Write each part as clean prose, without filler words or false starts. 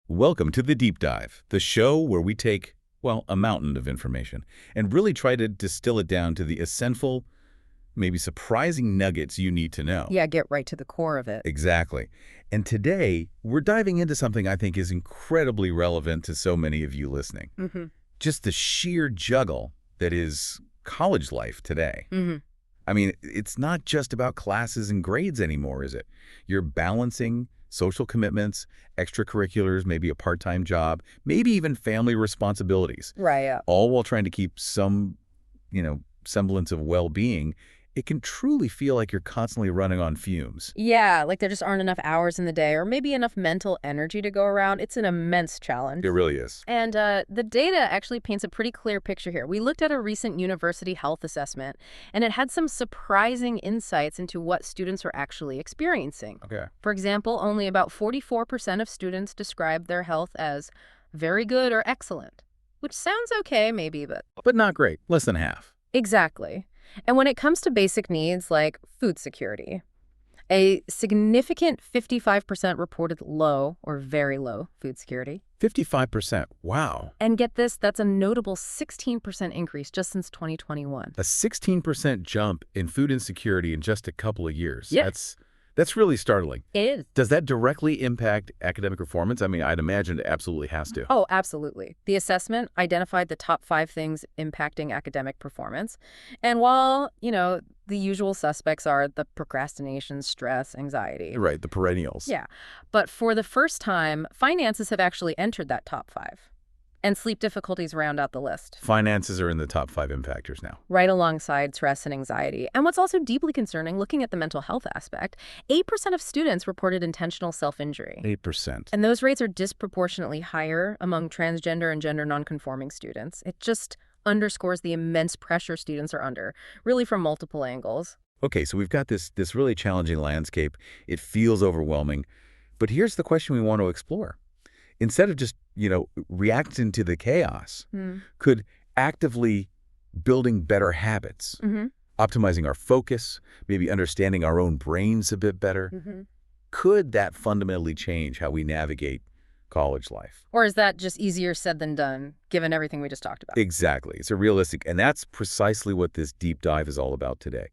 Welcome to The Deep Dive, the show where we take, well, a mountain of information and really try to distill it down to the essential, maybe surprising nuggets you need to know. Yeah, get right to the core of it. Exactly. And today, we're diving into something I think is incredibly relevant to so many of you listening. Just the sheer juggle that is college life today. I mean, it's not just about classes and grades anymore, is it? You're balancing social commitments, extracurriculars, maybe a part-time job, maybe even family responsibilities. Right, yeah. All while trying to keep some, semblance of well-being. It can truly feel like you're constantly running on fumes. Yeah, like there just aren't enough hours in the day or maybe enough mental energy to go around. It's an immense challenge. It really is. And the data actually paints a pretty clear picture here. We looked at a recent university health assessment, and it had some surprising insights into what students are actually experiencing. Okay. For example, only about 44% of students described their health as very good or excellent, which sounds okay maybe, but... But not great. Less than half. Exactly. And when it comes to basic needs like food security, a significant 55% reported low or very low food security. 55%. Wow. And get this, that's a notable 16% increase just since 2021. A 16% jump in food insecurity in just a couple of years. Yeah. That's really startling. It is. Does that directly impact academic performance? I mean, I'd imagine it absolutely has to. Oh, absolutely. The assessment identified the top 5 things impacting academic performance. And while, the usual suspects are the procrastination, stress, anxiety. Right, the perennials. Yeah. But for the first time, finances have actually entered that top 5. And sleep difficulties round out the list. Finances are in the top 5 impactors now. Right alongside stress and anxiety. And what's also deeply concerning, looking at the mental health aspect, 8% of students reported intentional self-injury. 8%. And those rates are disproportionately higher among transgender and gender nonconforming students. It just underscores the immense pressure students are under, really from multiple angles. Okay, so we've got this really challenging landscape. It feels overwhelming. But here's the question we want to explore. Instead of just, reacting to the chaos, could actively building better habits, optimizing our focus, maybe understanding our own brains a bit better, could that fundamentally change how we navigate college life? Or is that just easier said than done, given everything we just talked about? Exactly. It's a realistic, and that's precisely what this deep dive is all about today.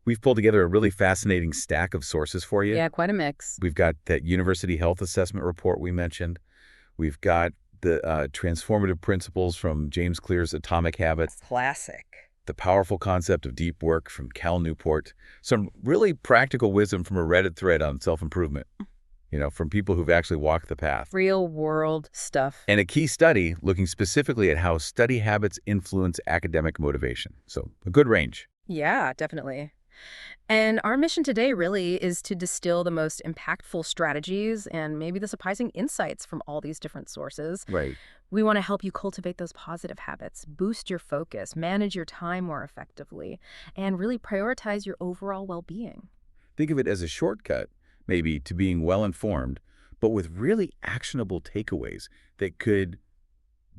We've pulled together a really fascinating stack of sources for you. Yeah, quite a mix. We've got that university health assessment report we mentioned. We've got the transformative principles from James Clear's Atomic Habits. Classic. The powerful concept of deep work from Cal Newport. Some really practical wisdom from a Reddit thread on self-improvement, from people who've actually walked the path. Real world stuff. And a key study looking specifically at how study habits influence academic motivation. So a good range. Yeah, definitely. And our mission today really is to distill the most impactful strategies and maybe the surprising insights from all these different sources. Right. We want to help you cultivate those positive habits, boost your focus, manage your time more effectively, and really prioritize your overall well-being. Think of it as a shortcut, maybe, to being well-informed, but with really actionable takeaways that could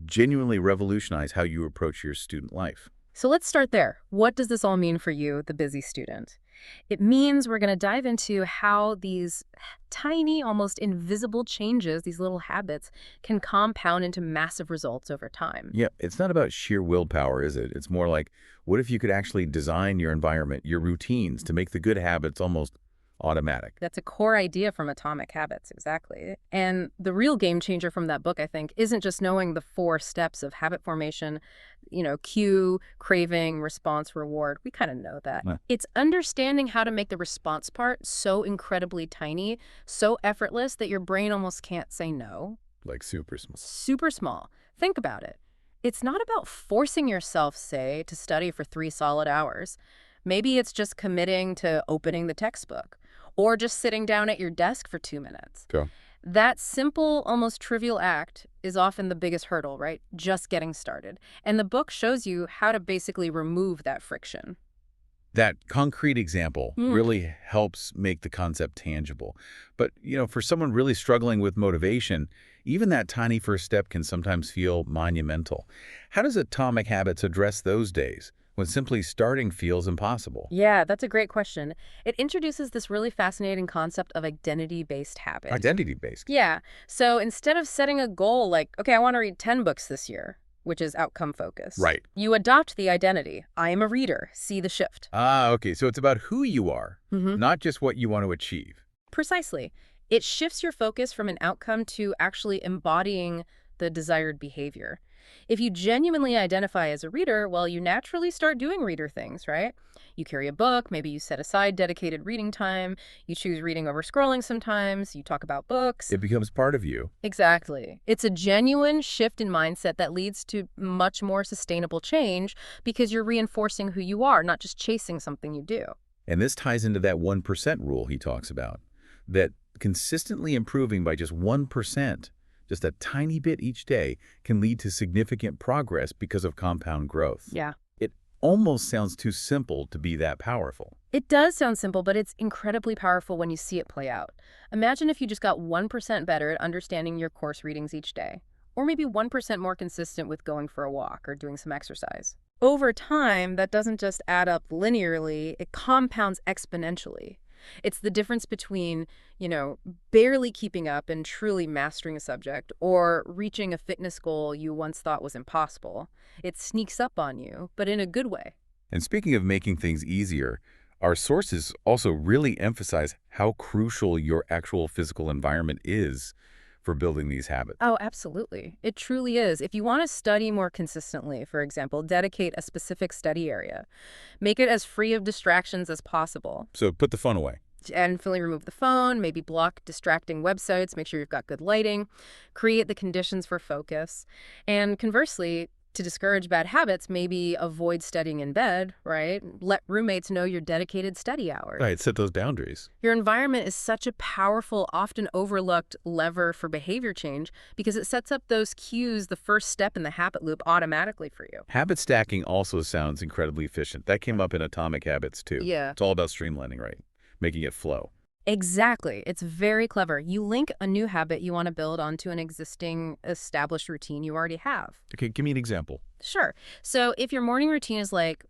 genuinely revolutionize how you approach your student life. So let's start there. What does this all mean for you, the busy student? It means we're going to dive into how these tiny, almost invisible changes, these little habits, can compound into massive results over time. Yeah, it's not about sheer willpower, is it? It's more like, what if you could actually design your environment, your routines, to make the good habits almost automatic? That's a core idea from Atomic Habits, exactly. And the real game changer from that book, I think, isn't just knowing the 4 steps of habit formation, cue, craving, response, reward. We kind of know that. Yeah. It's understanding how to make the response part so incredibly tiny, so effortless that your brain almost can't say no. Like super small. Super small. Think about it. It's not about forcing yourself, say, to study for 3 solid hours. Maybe it's just committing to opening the textbook or just sitting down at your desk for 2 minutes. Go. That simple, almost trivial act is often the biggest hurdle, right? Just getting started. And the book shows you how to basically remove that friction. That concrete example really helps make the concept tangible. But, for someone really struggling with motivation, even that tiny first step can sometimes feel monumental. How does Atomic Habits address those days when simply starting feels impossible? Yeah, that's a great question. It introduces this really fascinating concept of identity-based habit. Identity-based. Yeah. So instead of setting a goal like, okay, I want to read 10 books this year, which is outcome focused, Right. you adopt the identity. I am a reader. See the shift. Ah, okay. So it's about who you are, Mm-hmm. not just what you want to achieve. Precisely. It shifts your focus from an outcome to actually embodying the desired behavior. If you genuinely identify as a reader, well, you naturally start doing reader things, right? You carry a book, maybe you set aside dedicated reading time, you choose reading over scrolling sometimes, you talk about books. It becomes part of you. Exactly. It's a genuine shift in mindset that leads to much more sustainable change because you're reinforcing who you are, not just chasing something you do. And this ties into that 1% rule he talks about, that consistently improving by just 1%, just a tiny bit each day, can lead to significant progress because of compound growth. Yeah. It almost sounds too simple to be that powerful. It does sound simple, but it's incredibly powerful when you see it play out. Imagine if you just got 1% better at understanding your course readings each day, or maybe 1% more consistent with going for a walk or doing some exercise. Over time, that doesn't just add up linearly, it compounds exponentially. It's the difference between, barely keeping up and truly mastering a subject or reaching a fitness goal you once thought was impossible. It sneaks up on you, but in a good way. And speaking of making things easier, our sources also really emphasize how crucial your actual physical environment is for building these habits. Oh, absolutely. It truly is. If you want to study more consistently, for example, dedicate a specific study area. Make it as free of distractions as possible. So put the phone away. And fully remove the phone, maybe block distracting websites, make sure you've got good lighting, create the conditions for focus. And conversely, to discourage bad habits, maybe avoid studying in bed, right? Let roommates know your dedicated study hours. Right, set those boundaries. Your environment is such a powerful, often overlooked lever for behavior change because it sets up those cues, the first step in the habit loop, automatically for you. Habit stacking also sounds incredibly efficient. That came up in Atomic Habits, too. Yeah. It's all about streamlining, right? Making it flow. Exactly. It's very clever. You link a new habit you want to build onto an existing established routine you already have. Okay, give me an example. Sure. So if your morning routine is like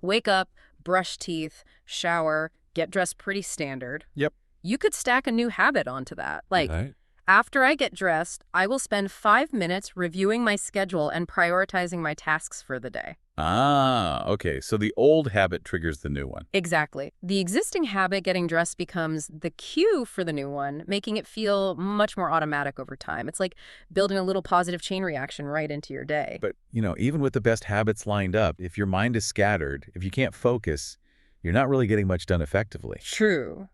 wake up, brush teeth, shower, get dressed pretty standard. Yep. You could stack a new habit onto that. Like, Right. after I get dressed, I will spend 5 minutes reviewing my schedule and prioritizing my tasks for the day. Ah, okay. So the old habit triggers the new one. Exactly. The existing habit, getting dressed, becomes the cue for the new one, making it feel much more automatic over time. It's like building a little positive chain reaction right into your day. But, even with the best habits lined up, if your mind is scattered, if you can't focus, you're not really getting much done effectively. True.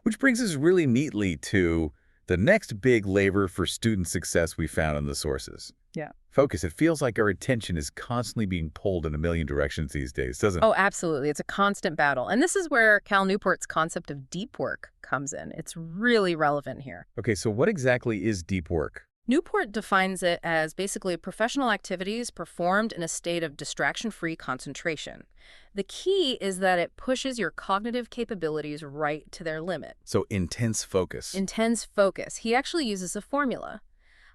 Which brings us really neatly to the next big lever for student success we found in the sources. Yeah. Focus. It feels like our attention is constantly being pulled in a million directions these days, doesn't it? Oh, absolutely. It's a constant battle. And this is where Cal Newport's concept of deep work comes in. It's really relevant here. Okay, so what exactly is deep work? Newport defines it as basically professional activities performed in a state of distraction-free concentration. The key is that it pushes your cognitive capabilities right to their limit. So intense focus. Intense focus. He actually uses a formula.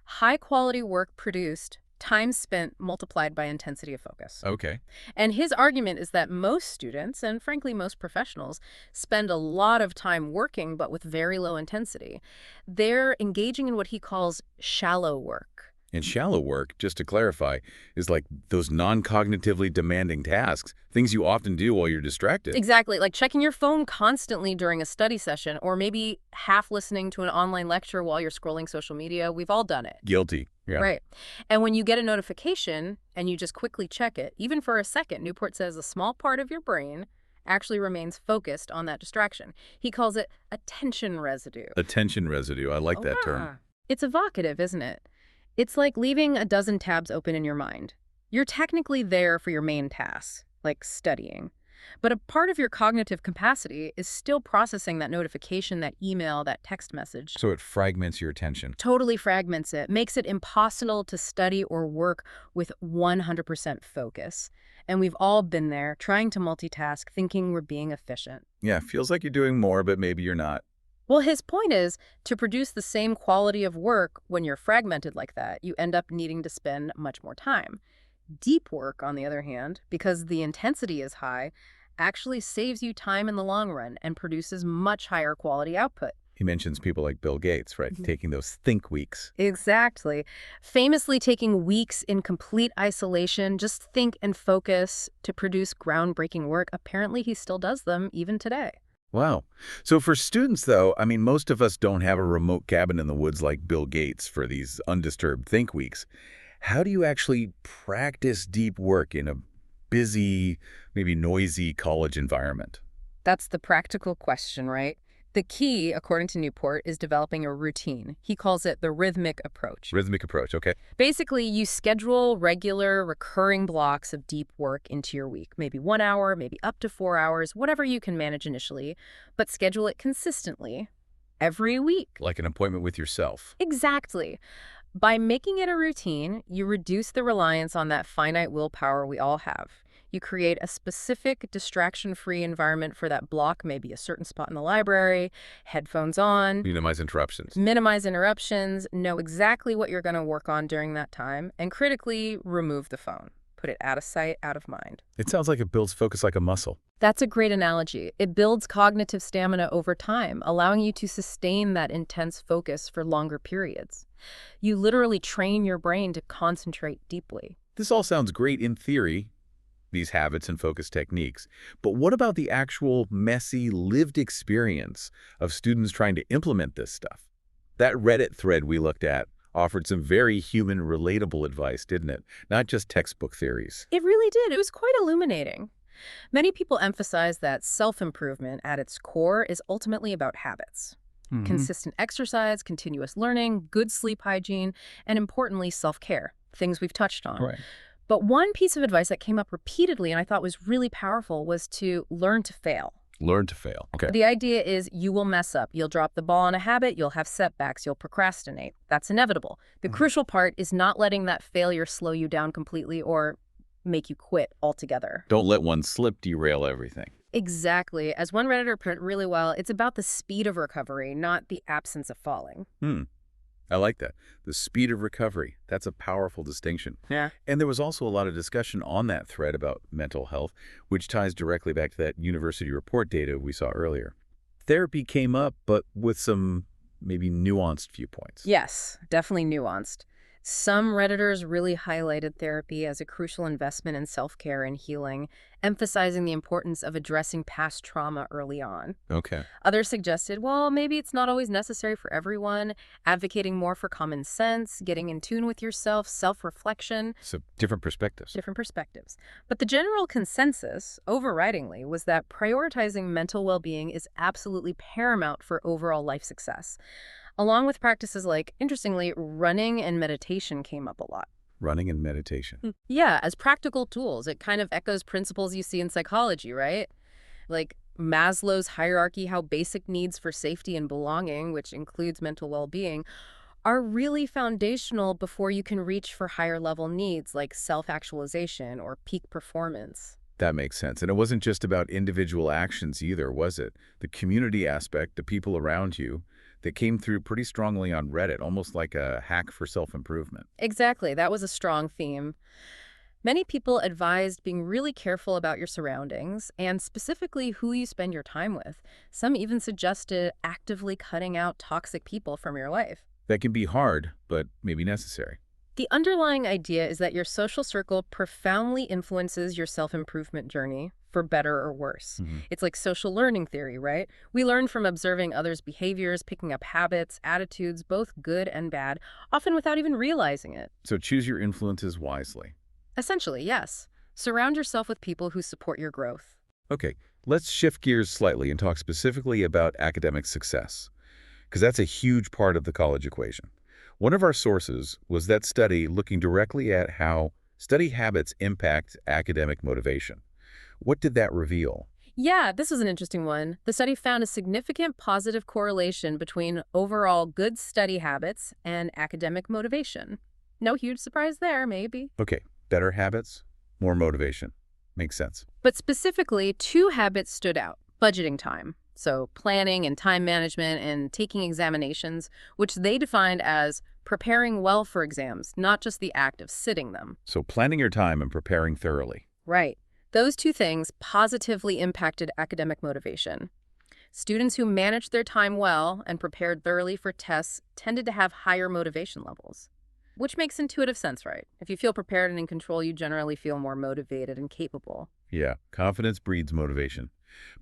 High-quality work produced, time spent multiplied by intensity of focus. Okay. And his argument is that most students, and frankly most professionals, spend a lot of time working but with very low intensity. They're engaging in what he calls shallow work. And shallow work, just to clarify, is like those non-cognitively demanding tasks, things you often do while you're distracted. Exactly, like checking your phone constantly during a study session, or maybe half listening to an online lecture while you're scrolling social media. We've all done it. Guilty. Yeah. Right. And when you get a notification and you just quickly check it, even for a second, Newport says a small part of your brain actually remains focused on that distraction. He calls it attention residue. Attention residue. I like that term. It's evocative, isn't it? It's like leaving a dozen tabs open in your mind. You're technically there for your main tasks, like studying. But a part of your cognitive capacity is still processing that notification, that email, that text message. So it fragments your attention. Totally fragments it, makes it impossible to study or work with 100% focus. And we've all been there, trying to multitask, thinking we're being efficient. Yeah, feels like you're doing more, but maybe you're not. Well, his point is, to produce the same quality of work when you're fragmented like that, you end up needing to spend much more time. Deep work, on the other hand, because the intensity is high, actually saves you time in the long run and produces much higher quality output. He mentions people like Bill Gates, right, Mhm. taking those think weeks. Exactly. Famously taking weeks in complete isolation, just think and focus to produce groundbreaking work. Apparently, he still does them even today. Wow. So for students, though, I mean, most of us don't have a remote cabin in the woods like Bill Gates for these undisturbed think weeks. How do you actually practice deep work in a busy, maybe noisy college environment? That's the practical question, right? The key, according to Newport, is developing a routine. He calls it the rhythmic approach. Rhythmic approach, okay. Basically, you schedule regular, recurring blocks of deep work into your week. Maybe 1 hour, maybe up to 4 hours, whatever you can manage initially, but schedule it consistently every week. Like an appointment with yourself. Exactly. By making it a routine, you reduce the reliance on that finite willpower we all have. You create a specific distraction-free environment for that block, maybe a certain spot in the library, headphones on, Minimize interruptions. minimize interruptions, know exactly what you're going to work on during that time, and critically remove the phone. Put it out of sight, out of mind. It sounds like it builds focus like a muscle. That's a great analogy. It builds cognitive stamina over time, allowing you to sustain that intense focus for longer periods. You literally train your brain to concentrate deeply. This all sounds great in theory, these habits and focus techniques. But what about the actual messy, lived experience of students trying to implement this stuff? That Reddit thread we looked at offered some very human, relatable advice, didn't it? Not just textbook theories. It really did. It was quite illuminating. Many people emphasize that self-improvement at its core is ultimately about habits. Consistent exercise, continuous learning, good sleep hygiene, and importantly, self-care, things we've touched on. Right. But one piece of advice that came up repeatedly and I thought was really powerful was to learn to fail. Learn to fail. Okay. The idea is you will mess up. You'll drop the ball on a habit. You'll have setbacks. You'll procrastinate. That's inevitable. The crucial part is not letting that failure slow you down completely or make you quit altogether. Don't let one slip derail everything. Exactly. As one Redditor put it really well, it's about the speed of recovery, not the absence of falling. I like that. The speed of recovery. That's a powerful distinction. Yeah. And there was also a lot of discussion on that thread about mental health, which ties directly back to that university report data we saw earlier. Therapy came up, but with some maybe nuanced viewpoints. Yes, definitely nuanced. Some Redditors really highlighted therapy as a crucial investment in self-care and healing, emphasizing the importance of addressing past trauma early on. Okay. Others suggested, well, maybe it's not always necessary for everyone, advocating more for common sense, getting in tune with yourself, self-reflection, So different perspectives. different perspectives. But the general consensus, overridingly, was that prioritizing mental well-being is absolutely paramount for overall life success. Along with practices like, interestingly, running and meditation came up a lot. Running and meditation. Yeah, as practical tools. It kind of echoes principles you see in psychology, right? Like Maslow's hierarchy, how basic needs for safety and belonging, which includes mental well-being, are really foundational before you can reach for higher level needs like self-actualization or peak performance. That makes sense. And it wasn't just about individual actions either, was it? The community aspect, the people around you, that came through pretty strongly on Reddit, almost like a hack for self-improvement. Exactly, that was a strong theme. Many people advised being really careful about your surroundings and specifically who you spend your time with. Some even suggested actively cutting out toxic people from your life. That can be hard, but maybe necessary. The underlying idea is that your social circle profoundly influences your self-improvement journey, for better or worse. It's like social learning theory, right? We learn from observing others' behaviors, picking up habits, attitudes, both good and bad, often without even realizing it. So choose your influences wisely. Essentially, yes. Surround yourself with people who support your growth. Okay, let's shift gears slightly and talk specifically about academic success, because that's a huge part of the college equation. One of our sources was that study looking directly at how study habits impact academic motivation. What did that reveal? Yeah, this was an interesting one. The study found a significant positive correlation between overall good study habits and academic motivation. No huge surprise there, maybe. Okay, better habits, more motivation. Makes sense. But specifically, two habits stood out. Budgeting time, so planning and time management and taking examinations, which they defined as Preparing well for exams, not just the act of sitting them. So planning your time and preparing thoroughly. Right. Those two things positively impacted academic motivation. Students who managed their time well and prepared thoroughly for tests tended to have higher motivation levels. Which makes intuitive sense, right? If you feel prepared and in control, you generally feel more motivated and capable. Yeah, confidence breeds motivation.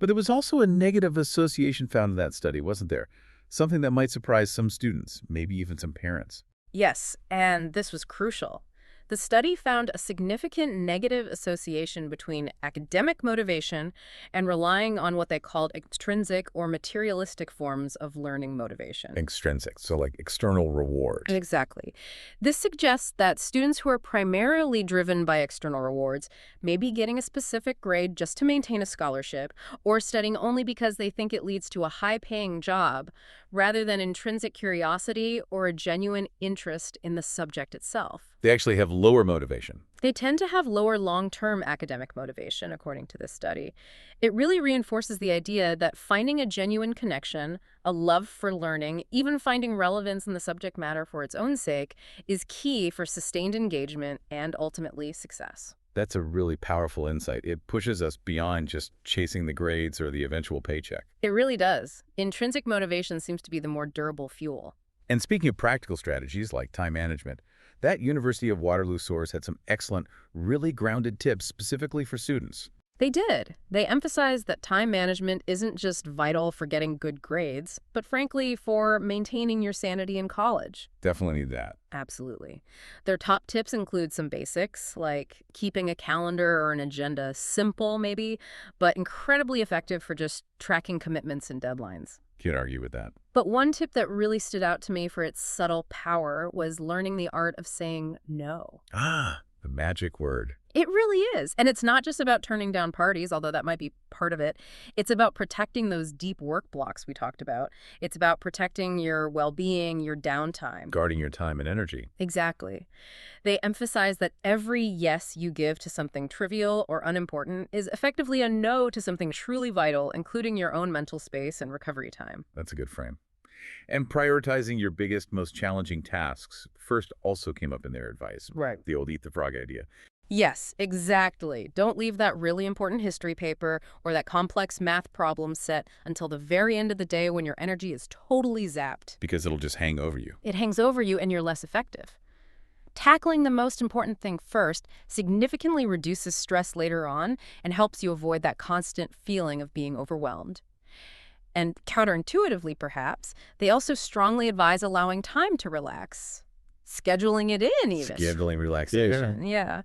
But there was also a negative association found in that study, wasn't there? Something that might surprise some students, maybe even some parents. Yes, and this was crucial. The study found a significant negative association between academic motivation and relying on what they called extrinsic or materialistic forms of learning motivation. Extrinsic, so like external reward. Exactly. This suggests that students who are primarily driven by external rewards may be getting a specific grade just to maintain a scholarship, or studying only because they think it leads to a high-paying job, rather than intrinsic curiosity or a genuine interest in the subject itself. They actually have lower motivation. They tend to have lower long-term academic motivation, according to this study. It really reinforces the idea that finding a genuine connection, a love for learning, even finding relevance in the subject matter for its own sake, is key for sustained engagement and ultimately success. That's a really powerful insight. It pushes us beyond just chasing the grades or the eventual paycheck. It really does. Intrinsic motivation seems to be the more durable fuel. And speaking of practical strategies like time management, that University of Waterloo source had some excellent, really grounded tips specifically for students. They did. They emphasized that time management isn't just vital for getting good grades, but frankly for maintaining your sanity in college. Definitely need that. Absolutely. Their top tips include some basics, like keeping a calendar or an agenda simple maybe, but incredibly effective for just tracking commitments and deadlines. Can't argue with that. But one tip that really stood out to me for its subtle power was learning the art of saying no. Ah, the magic word. It really is. And it's not just about turning down parties, although that might be part of it. It's about protecting those deep work blocks we talked about. It's about protecting your well-being, your downtime. Guarding your time and energy. Exactly. They emphasize that every yes you give to something trivial or unimportant is effectively a no to something truly vital, including your own mental space and recovery time. That's a good frame. And prioritizing your biggest, most challenging tasks first also came up in their advice. Right. The old eat the frog idea. Yes, exactly. Don't leave that really important history paper or that complex math problem set until the very end of the day when your energy is totally zapped. Because it'll just hang over you. It hangs over you and you're less effective. Tackling the most important thing first significantly reduces stress later on and helps you avoid that constant feeling of being overwhelmed. And counterintuitively, perhaps, they also strongly advise allowing time to relax. Scheduling it in, even. Scheduling relaxation. Yeah.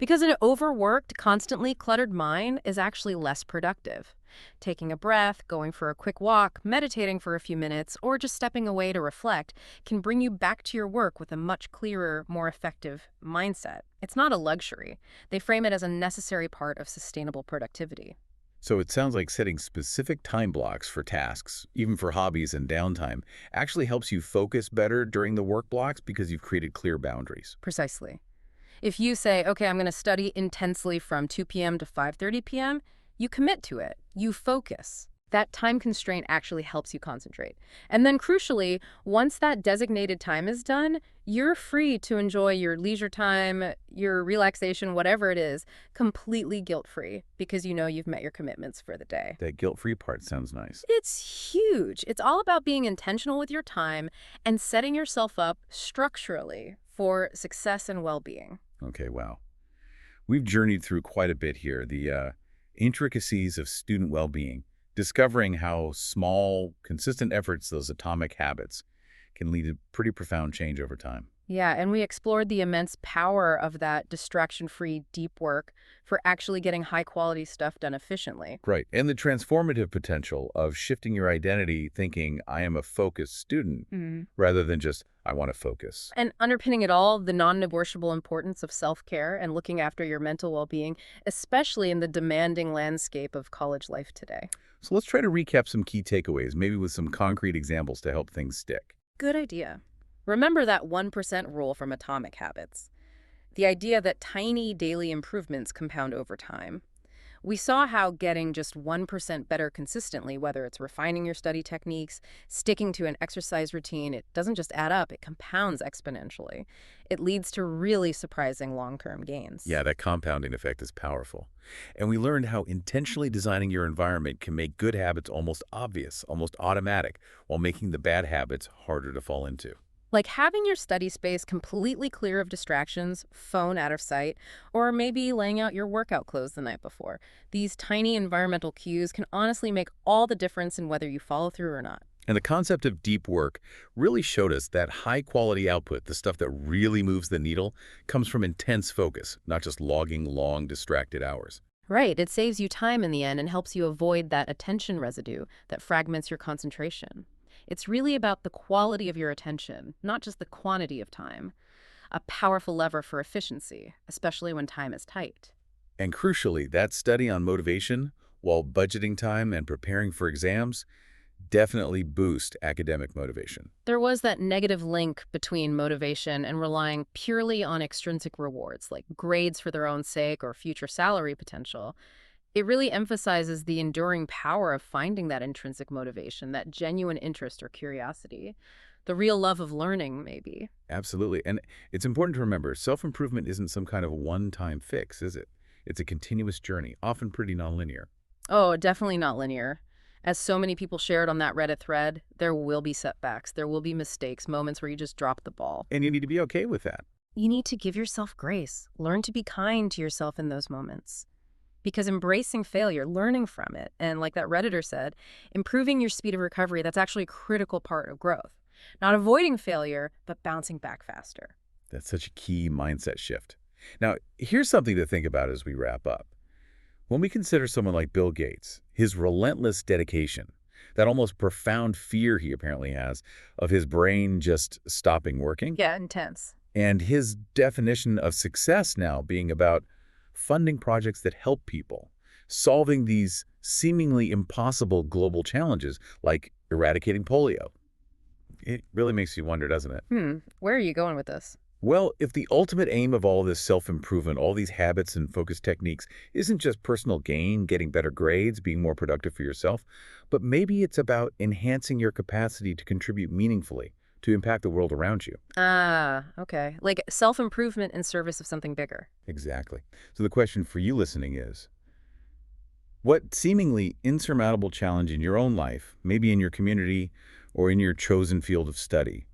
Because an overworked, constantly cluttered mind is actually less productive. Taking a breath, going for a quick walk, meditating for a few minutes, or just stepping away to reflect can bring you back to your work with a much clearer, more effective mindset. It's not a luxury. They frame it as a necessary part of sustainable productivity. So it sounds like setting specific time blocks for tasks, even for hobbies and downtime, actually helps you focus better during the work blocks because you've created clear boundaries. Precisely. If you say, okay, I'm going to study intensely from 2 p.m. to 5:30 p.m., you commit to it. You focus. That time constraint actually helps you concentrate. And then crucially, once that designated time is done, you're free to enjoy your leisure time, your relaxation, whatever it is, completely guilt-free because you know you've met your commitments for the day. That guilt-free part sounds nice. It's huge. It's all about being intentional with your time and setting yourself up structurally for success and well-being. Okay, wow. We've journeyed through quite a bit here, the intricacies of student well-being, discovering how small, consistent efforts, those atomic habits, can lead to pretty profound change over time. Yeah, and we explored the immense power of that distraction-free deep work for actually getting high-quality stuff done efficiently. Right, and the transformative potential of shifting your identity thinking, I am a focused student, rather than just, I want to focus. And underpinning it all, the non-negotiable importance of self-care and looking after your mental well-being, especially in the demanding landscape of college life today. So let's try to recap some key takeaways, maybe with some concrete examples to help things stick. Good idea. Remember that 1% rule from Atomic Habits. The idea that tiny daily improvements compound over time. We saw how getting just 1% better consistently, whether it's refining your study techniques, sticking to an exercise routine, it doesn't just add up, it compounds exponentially. It leads to really surprising long-term gains. Yeah, that compounding effect is powerful. And we learned how intentionally designing your environment can make good habits almost obvious, almost automatic, while making the bad habits harder to fall into. Like having your study space completely clear of distractions, phone out of sight, or maybe laying out your workout clothes the night before. These tiny environmental cues can honestly make all the difference in whether you follow through or not. And the concept of deep work really showed us that high-quality output, the stuff that really moves the needle, comes from intense focus, not just logging long, distracted hours. Right, it saves you time in the end and helps you avoid that attention residue that fragments your concentration. It's really about the quality of your attention, not just the quantity of time. A powerful lever for efficiency, especially when time is tight. And crucially, that study on motivation, while budgeting time and preparing for exams, definitely boost academic motivation. There was that negative link between motivation and relying purely on extrinsic rewards, like grades for their own sake or future salary potential. It really emphasizes the enduring power of finding that intrinsic motivation, that genuine interest or curiosity, the real love of learning, maybe. Absolutely. And it's important to remember, self-improvement isn't some kind of one-time fix, is it? It's a continuous journey, often pretty nonlinear. Oh, definitely not linear. As so many people shared on that Reddit thread, there will be setbacks, there will be mistakes, moments where you just drop the ball. And you need to be okay with that. You need to give yourself grace. Learn to be kind to yourself in those moments. Because embracing failure, learning from it, and like that Redditor said, improving your speed of recovery, that's actually a critical part of growth. Not avoiding failure, but bouncing back faster. That's such a key mindset shift. Now, here's something to think about as we wrap up. When we consider someone like Bill Gates, his relentless dedication, that almost profound fear he apparently has of his brain just stopping working, Yeah, intense. and his definition of success now being about funding projects that help people, solving these seemingly impossible global challenges like eradicating polio. It really makes you wonder, doesn't it? Where are you going with this? Well, if the ultimate aim of all this self-improvement, all these habits and focus techniques, isn't just personal gain, getting better grades, being more productive for yourself, but maybe it's about enhancing your capacity to contribute meaningfully, to impact the world around you. Ah, okay. Like self-improvement in service of something bigger. Exactly. So the question for you listening is, what seemingly insurmountable challenge in your own life, maybe in your community or in your chosen field of study,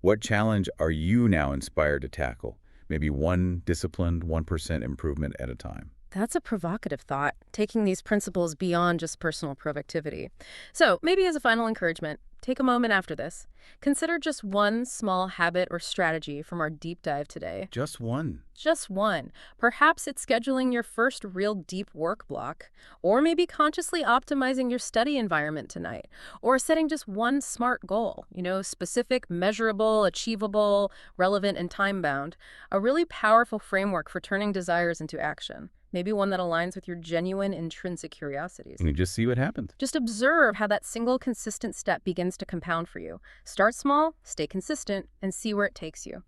what challenge are you now inspired to tackle? Maybe one disciplined 1% improvement at a time. That's a provocative thought, taking these principles beyond just personal productivity. So maybe as a final encouragement, take a moment after this. Consider just one small habit or strategy from our deep dive today. Just one. Just one. Perhaps it's scheduling your first real deep work block, or maybe consciously optimizing your study environment tonight, or setting just one SMART goal, specific, measurable, achievable, relevant, and time-bound. A really powerful framework for turning desires into action. Maybe one that aligns with your genuine intrinsic curiosities. And you just see what happens. Just observe how that single consistent step begins to compound for you. Start small, stay consistent, and see where it takes you.